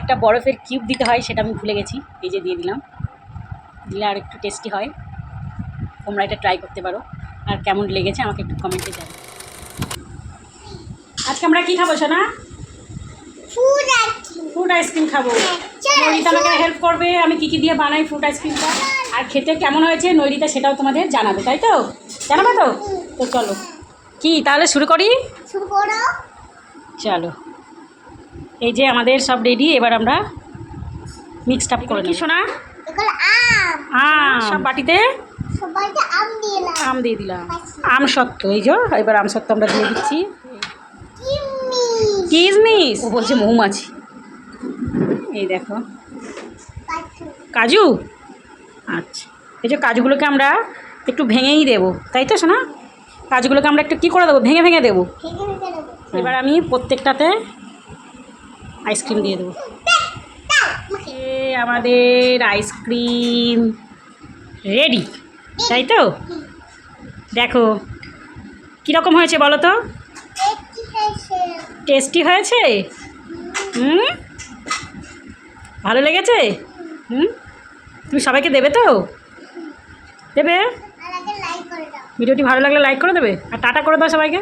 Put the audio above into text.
একটা বরফের কিউব দিতে হয় সেটা আমি ভুলে গেছি, এই যে দিয়ে দিলাম, দিলে আর একটু টেস্টি হয়। তোমরা এটা ট্রাই করতে পারো, আর কেমন লেগেছে আমাকে একটু কমেন্টে জানাও। আজকে আমরা কি খাবো সোনা? ফ্রুট আইসক্রিম খাবো। নৈরিতা আমাকে হেল্প করবে আমি কী কী দিয়ে বানাই ফ্রুট আইসক্রিমটা, আর খেতে কেমন হয়েছে নৈরিতা সেটাও তোমাদের জানাবে, তাই তো? জানাবে তো? তো চলো কি তাহলে শুরু করি? চলো, এই যে আমাদের সব রেডি, এবার আমরা মিক্সড আপ করে নিই। সোনা সব বাটিতে আম দিয়ে দিলাম, আম সত্ত্ব, এই যে এবার আম সত্ত্ব আমরা দিয়ে দিচ্ছি। কিশমিশ, ও বলছে মৌমাছি। এই দেখো কাজু, আচ্ছা এই যে কাজুগুলোকে আমরা একটু ভেঙেই দেবো, তাই তো শোনা? কাজুগুলোকে আমরা একটু কী করে দেবো, ভেঙে ভেঙে দেবো। এবার আমি প্রত্যেকটাতে আইসক্রিম দিয়ে দেবো। আমাদের আইসক্রিম রেডি, তাই তো? দেখো কীরকম হয়েছে বলো তো? টেস্টি হয়েছে? ভালো লেগেছে? তুমি সবাইকে দেবে তো? দেবে? ভিডিওটি ভালো লাগলে লাইক করে দেবে, আর টাটা করে দাও সবাইকে।